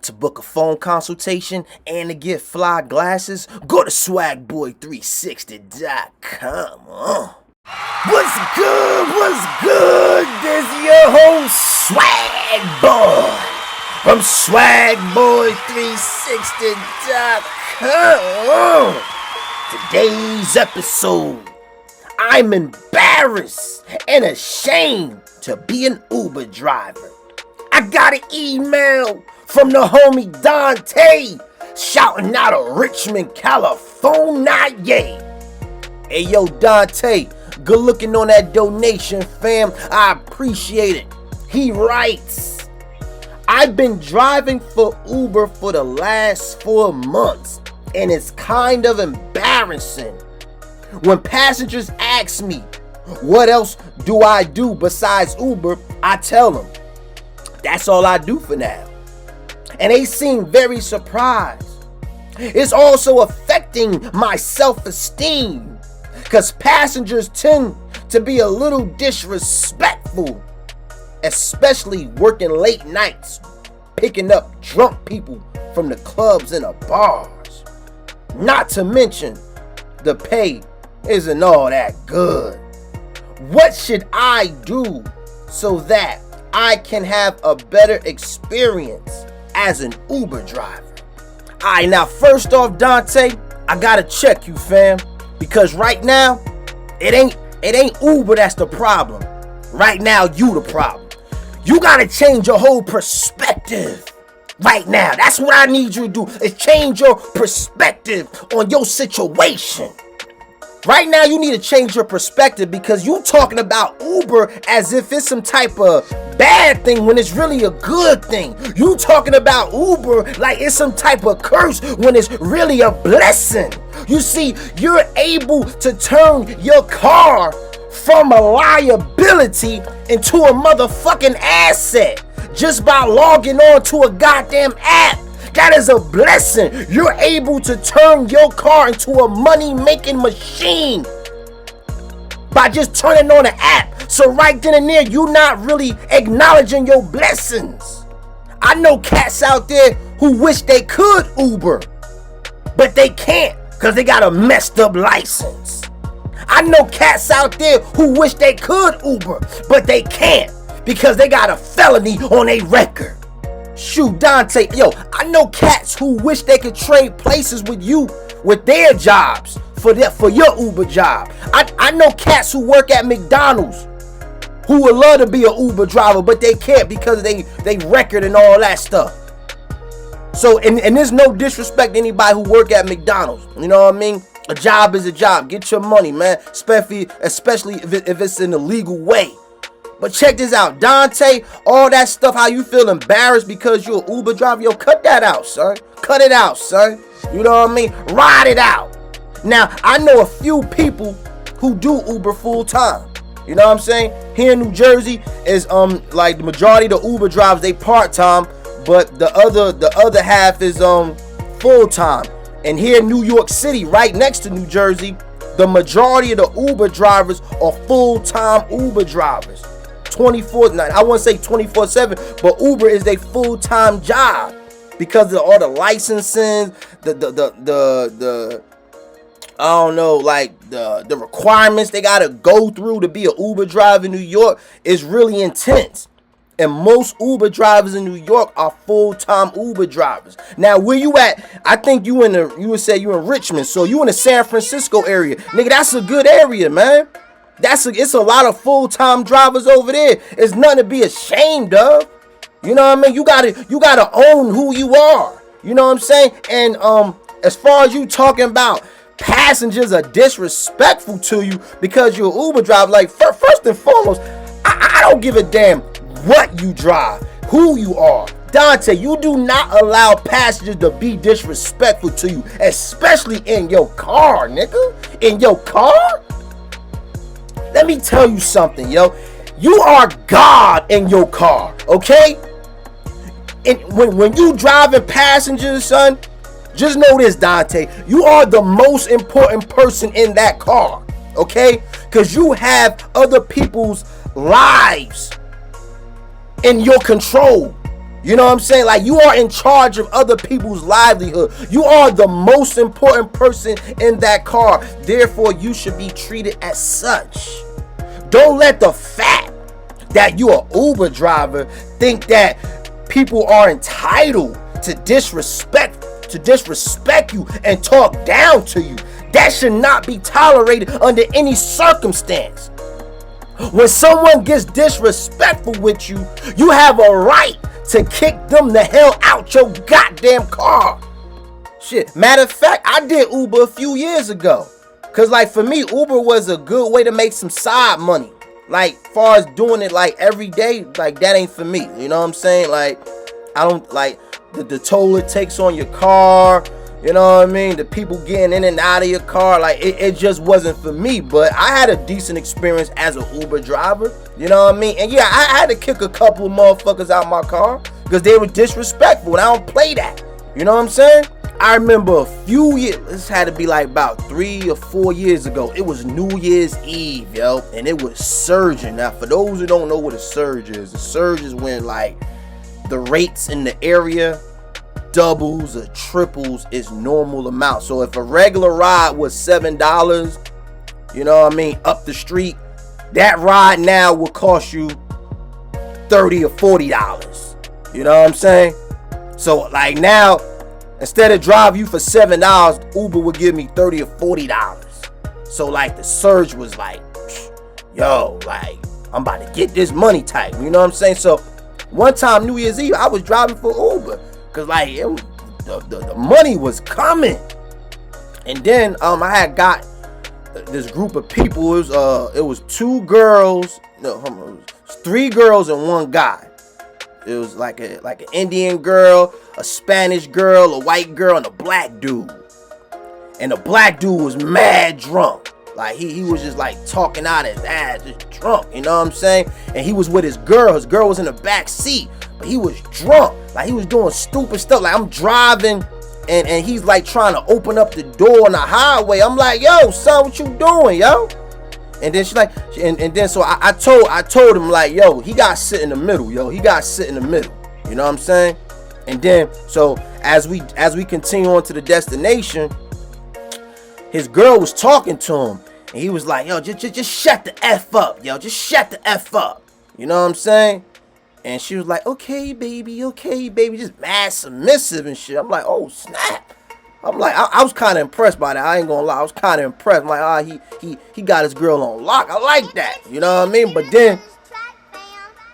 To book a phone consultation and to get fly glasses, go to swagboy360.com. What's good? What's good? This is your host, Swag Boy, from swagboy360.com. Today's episode, I'm embarrassed and ashamed to be an Uber driver. I got an email from the homie Dante shouting out of Richmond, California. Hey yo, Dante, good looking on that donation, fam. I appreciate it. He writes, I've been driving for Uber for the last 4 months, and it's kind of embarrassing. When passengers ask me, what else do I do besides Uber, I tell them, that's all I do for now. And they seem very surprised. It's also affecting my self-esteem because passengers tend to be a little disrespectful, especially working late nights, picking up drunk people from the clubs and the bars. Not to mention, the pay isn't all that good. What should I do so that I can have a better experience as an Uber driver? Alright, now first off, Dante, I gotta check you, fam, because right now it ain't Uber that's the problem. Right now, you the problem. You gotta change your whole perspective. Right now, that's what I need you to do, is change your perspective on your situation. Right now, you need to change your perspective because you talking about Uber as if it's some type of bad thing when it's really a good thing. You talking about Uber like it's some type of curse when it's really a blessing. You see, you're able to turn your car from a liability into a motherfucking asset just by logging on to a goddamn app. That is a blessing. You're able to turn your car into a money-making machine by just turning on the app. So right then and there, you're not really acknowledging your blessings. I know cats out there who wish they could Uber, but they can't because they got a messed up license. I know cats out there who wish they could Uber, but they can't because they got a felony on their record. Shoot, Dante, yo, I know cats who wish they could trade places with you with their jobs for your Uber job. I know cats who work at McDonald's who would love to be an Uber driver, but they can't because they record and all that stuff. So, and there's no disrespect to anybody who work at McDonald's. You know what I mean? A job is a job. Get your money, man. Especially if it's in a legal way. But check this out, Dante, all that stuff, how you feel embarrassed because you're an Uber driver, yo, cut that out, son. Cut it out, son. You know what I mean? Ride it out. Now, I know a few people who do Uber full time. You know what I'm saying? Here in New Jersey is like the majority of the Uber drivers, they part time, but the other half is full time. And here in New York City, right next to New Jersey, the majority of the Uber drivers are full time Uber drivers. 24, I won't say 24/7, but Uber is their full-time job because of all the licensing, the I don't know, like the requirements they gotta go through to be an Uber driver in New York is really intense. And most Uber drivers in New York are full-time Uber drivers. Now, where you at? I think you would say you in Richmond, so you in the San Francisco area, nigga. That's a good area, man. It's a lot of full-time drivers over there. It's nothing to be ashamed of. You know what I mean? You gotta own who you are. You know what I'm saying? And as far as you talking about passengers are disrespectful to you because you're an Uber driver, like first and foremost, I don't give a damn what you drive, who you are. Dante, you do not allow passengers to be disrespectful to you, especially in your car, nigga. In your car? Let me tell you something, yo. You are God in your car, okay? And when you driving passengers, son, just know this, Dante. You are the most important person in that car, okay? Because you have other people's lives in your control. You know what I'm saying? Like, you are in charge of other people's livelihood. You are the most important person in that car. Therefore, you should be treated as such. Don't let the fact that you're an Uber driver think that people are entitled to disrespect you and talk down to you. That should not be tolerated under any circumstance. When someone gets disrespectful with you, you have a right to kick them the hell out your goddamn car. Shit. Matter of fact, I did Uber a few years ago. Cause like for me, Uber was a good way to make some side money. Like far as doing it like every day, like that ain't for me. You know what I'm saying? Like I don't like the toll it takes on your car. You know what I mean? The people getting in and out of your car, like it just wasn't for me. But I had a decent experience as an Uber driver. You know what I mean? And yeah, I had to kick a couple of motherfuckers out my car because they were disrespectful, and I don't play that. You know what I'm saying? I remember a few years, this had to be like about 3 or 4 years ago. It was New Year's Eve, yo, and it was surging. Now, for those who don't know what a surge is, the surge is when like the rates in the area doubles or triples its normal amount. So if a regular ride was $7, you know what I mean, up the street, that ride now will cost you $30 or $40. You know what I'm saying? So like now, instead of drive you for $7, Uber would give me $30 or $40. So like the surge was like, yo, like I'm about to get this money type. You know what I'm saying? So one time New Year's Eve, I was driving for Uber. Cause like the money was coming, and then I had got this group of people. It was 2 girls, no, it was 3 girls and 1 guy. It was like an Indian girl, a Spanish girl, a white girl, and a black dude. And the black dude was mad drunk. Like he was just like talking out his ass, just drunk. You know what I'm saying? And he was with his girl. His girl was in the back seat. But he was drunk, like he was doing stupid stuff. Like I'm driving, and he's like trying to open up the door on the highway. I'm like, yo, son, what you doing, yo? And then she's like, and then so I told him like, yo, he got to sit in the middle, yo. He got to sit in the middle. You know what I'm saying? And then so as we continue on to the destination, his girl was talking to him, and he was like, yo, just shut the F up, yo. Just shut the F up. You know what I'm saying? And she was like, okay, baby, just mad submissive and shit. I'm like, oh, snap. I'm like, I was kind of impressed by that. I ain't gonna lie. I was kind of impressed. I'm like, he got his girl on lock. I like that. You know what I mean? But then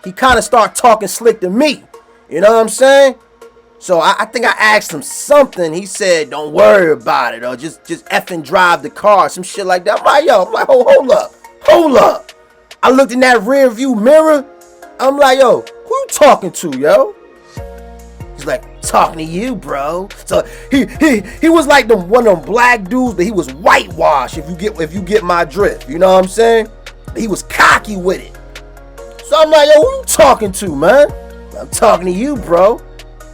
he kind of started talking slick to me. You know what I'm saying? So I think I asked him something. He said, don't worry about it, or just effing drive the car, some shit like that. I'm like, hold up. I looked in that rear view mirror. I'm like, yo, who you talking to, yo? He's like, talking to you, bro. So he was like one of them black dudes, but he was whitewashed, if you get my drift. You know what I'm saying? He was cocky with it. So I'm like, yo, who you talking to, man? I'm talking to you, bro.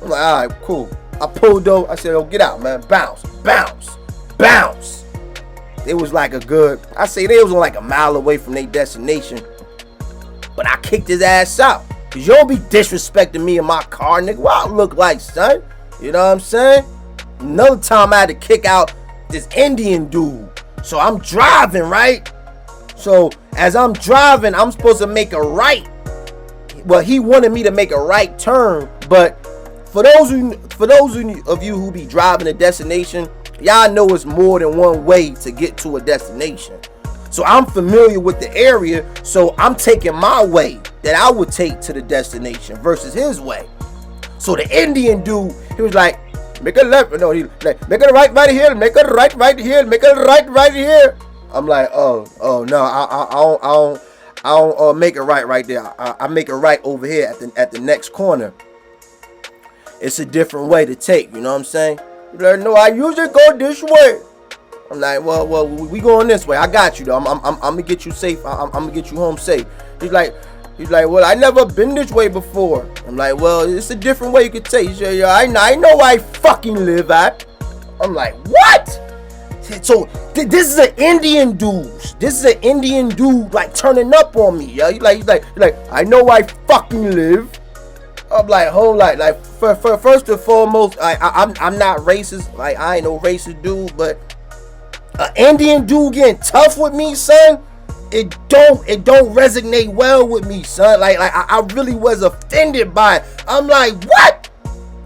I'm like, all right, cool. I pulled over. I said, yo, get out, man. Bounce. It was like they was like a mile away from their destination. But I kicked his ass out. Cause you don't be disrespecting me in my car, nigga. What I look like, son? You know what I'm saying? Another time I had to kick out this Indian dude. So I'm driving, right? So as I'm driving, I'm supposed to make a right. Well, he wanted me to make a right turn. But for those of you who be driving a destination, y'all know it's more than one way to get to a destination. So I'm familiar with the area, so I'm taking my way that I would take to the destination versus his way. So the Indian dude, he was like, make a left, no, he like, make a right here, make a right here, make a right here. I'm like, oh no, I don't make a right there. I make a right over here at the next corner. It's a different way to take, you know what I'm saying? He's like, no, I usually go this way. I'm like, well, we going this way. I got you though. I'm gonna get you safe. I'm gonna get you home safe. He's like, well, I never been this way before. I'm like, well, it's a different way you could take. He said, yeah, I know where I fucking live at. I'm like, what? So this is an Indian dude. This is an Indian dude like turning up on me, yo. He's like, I know where I fucking live. I'm like, hold like for first and foremost, I'm not racist. Like, I ain't no racist dude, but an Indian dude getting tough with me, son, it don't resonate well with me, son. Like I really was offended by it. I'm like, what?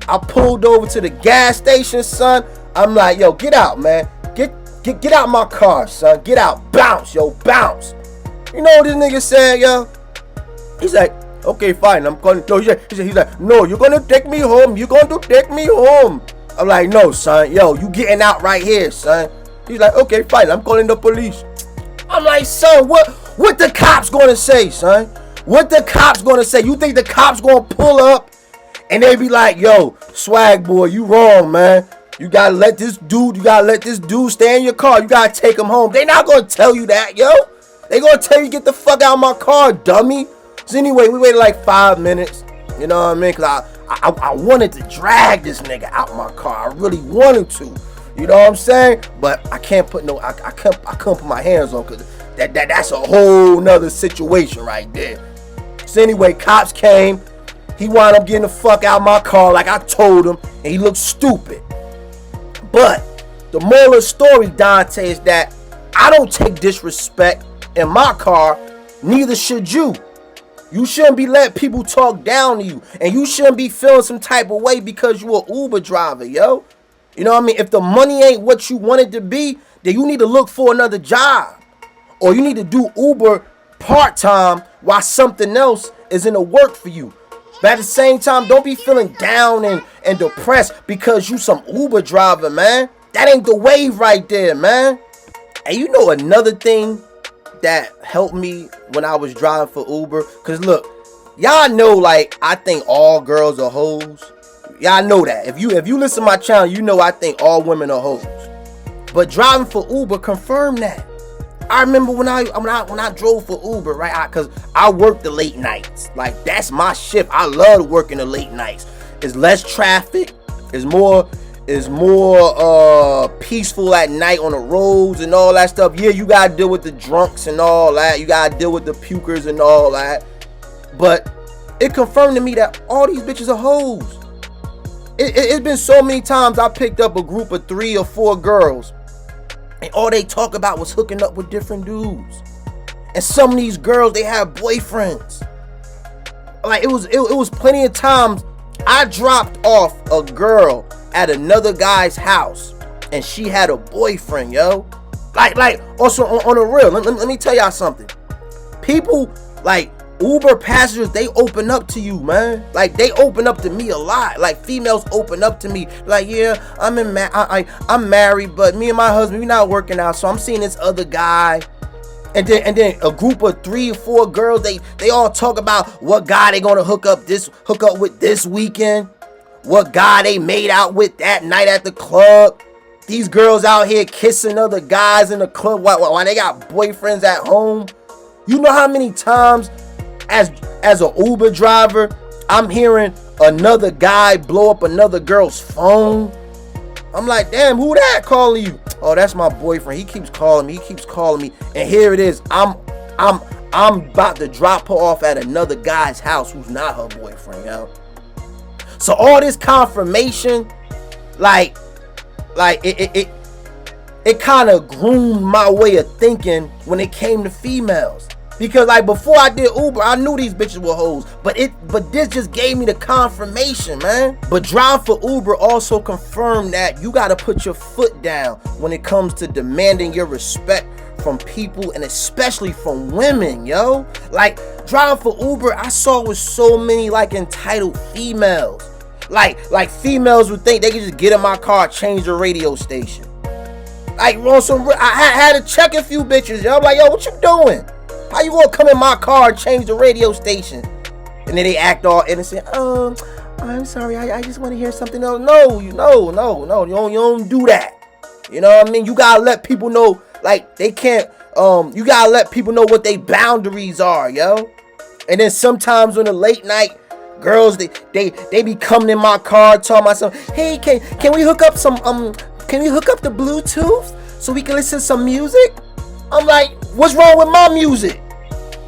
I pulled over to the gas station, son. I'm like, yo, get out, man. Get out my car, son. Get out. Bounce, yo, bounce. You know what this nigga said, yo? He's like, okay, fine. I'm going. No, he's like, no, you're gonna take me home. You're going to take me home. I'm like, no, son. Yo, you getting out right here, son. He's like, okay, fine. I'm calling the police. I'm like, son, what the cops gonna say, son? What the cops gonna say? You think the cops gonna pull up and they be like, yo, swag boy, you wrong, man. You gotta let this dude stay in your car. You gotta take him home. They not gonna tell you that, yo. They gonna tell you get the fuck out of my car, dummy. So anyway, we waited like 5 minutes. You know what I mean? Cause I wanted to drag this nigga out my car. I really wanted to. You know what I'm saying? But I can't put I couldn't put my hands on, cause that's a whole nother situation right there. So anyway, cops came. He wound up getting the fuck out of my car like I told him, and he looked stupid. But the moral of the story, Dante, is that I don't take disrespect in my car, neither should you. You shouldn't be letting people talk down to you, and you shouldn't be feeling some type of way because you an Uber driver, yo. You know what I mean? If the money ain't what you want it to be, then you need to look for another job, or you need to do Uber part-time while something else is in the work for you. But at the same time, don't be feeling down and depressed because you some Uber driver, man. That ain't the wave right there, man. And you know another thing that helped me when I was driving for Uber? Because look, y'all know, like, I think all girls are hoes. Y'all know that. If you listen to my channel, you know I think all women are hoes. But driving for Uber confirmed that. I remember when I drove for Uber, right? Cause I work the late nights. Like, that's my shift. I love working the late nights. It's less traffic. It's more peaceful at night on the roads and all that stuff. Yeah, you gotta deal with the drunks and all that. You gotta deal with the pukers and all that. But it confirmed to me that all these bitches are hoes. It's been so many times I picked up a group of 3 or 4 girls, and all they talk about was hooking up with different dudes. And some of these girls, they have boyfriends. Like, it was plenty of times I dropped off a girl at another guy's house, and she had a boyfriend, yo. Like also on a real, let me tell y'all something. People, like, Uber passengers, they open up to you, man. Like, they open up to me a lot. Like, females open up to me. Like, yeah, I'm married, but me and my husband, we not working out, so I'm seeing this other guy. And then a group of 3 or 4 girls, they all talk about what guy they gonna hook up with this weekend, what guy they made out with that night at the club. These girls out here kissing other guys in the club while they got boyfriends at home. You know how many times as an Uber driver, I'm hearing another guy blow up another girl's phone. I'm like, damn, who that calling you? Oh, that's my boyfriend. He keeps calling me. And here it is. I'm about to drop her off at another guy's house who's not her boyfriend, yo. So all this confirmation, like it kind of groomed my way of thinking when it came to females. Because, like, before I did Uber, I knew these bitches were hoes. But this just gave me the confirmation, man. But driving for Uber also confirmed that you gotta put your foot down when it comes to demanding your respect from people, and especially from women, yo. Like, driving for Uber, I saw with so many, like, entitled females. Like females would think they could just get in my car, change the radio station. Like, I had to check a few bitches, yo. I'm like, yo, what you doing? How you gonna come in my car and change the radio station? And then they act all innocent. I'm sorry, I just want to hear something else. No, you don't do that. You know what I mean? You gotta let people know, like, they can't, you gotta let people know what their boundaries are, yo. And then sometimes on the late night, girls, they be coming in my car talking about something. Hey, can we hook up can we hook up the Bluetooth so we can listen to some music? I'm like, what's wrong with my music?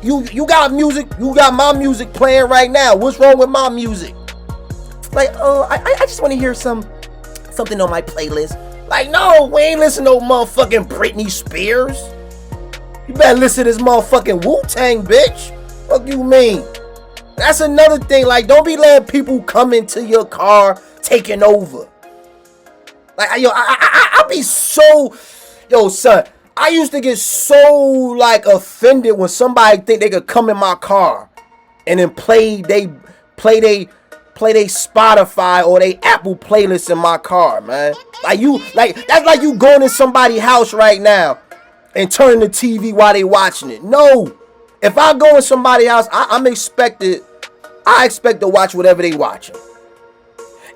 You got music, you got my music playing right now. What's wrong with my music? Like, I just want to hear something on my playlist. Like, no, we ain't listen to no motherfucking Britney Spears. You better listen to this motherfucking Wu-Tang, bitch. Fuck you mean? That's another thing. Like, don't be letting people come into your car taking over. Like, yo, I be so, yo, son. I used to get so like offended when somebody think they could come in my car and then play they Spotify or they Apple playlist in my car, man. That's like you going in somebody's house right now and turning the TV while they watching it. No, if I go in somebody's house, I expect to watch whatever they watching.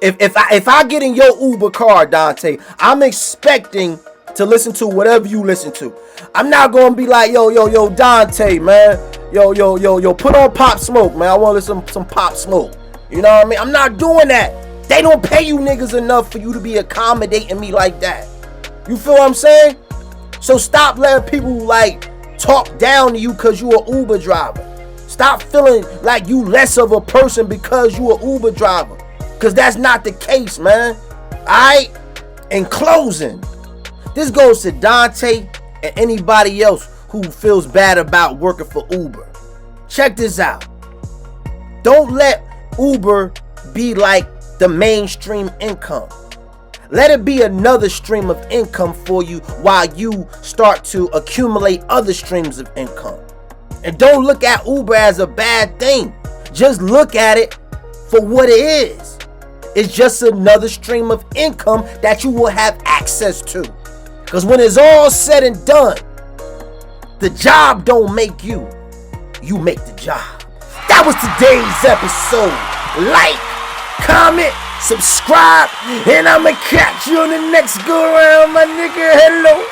If I get in your Uber car, Dante, I'm expecting to listen to whatever you listen to. I'm not gonna be like, yo, Dante, man, yo, put on Pop Smoke, man. I want to listen to some Pop Smoke. You know what I mean? I'm not doing that. They don't pay you niggas enough for you to be accommodating me like that. You feel what I'm saying? So stop letting people like talk down to you because you an Uber driver. Stop feeling like you less of a person because you an Uber driver. Because that's not the case, man. Alright? In closing, this goes to Dante and anybody else who feels bad about working for Uber. Check this out. Don't let Uber be like the mainstream income. Let it be another stream of income for you while you start to accumulate other streams of income. And don't look at Uber as a bad thing. Just look at it for what it is. It's just another stream of income that you will have access to. Because when it's all said and done, the job don't make you. You make the job. That was today's episode. Like, comment, subscribe, and I'ma catch you on the next go around, my nigga. Hello.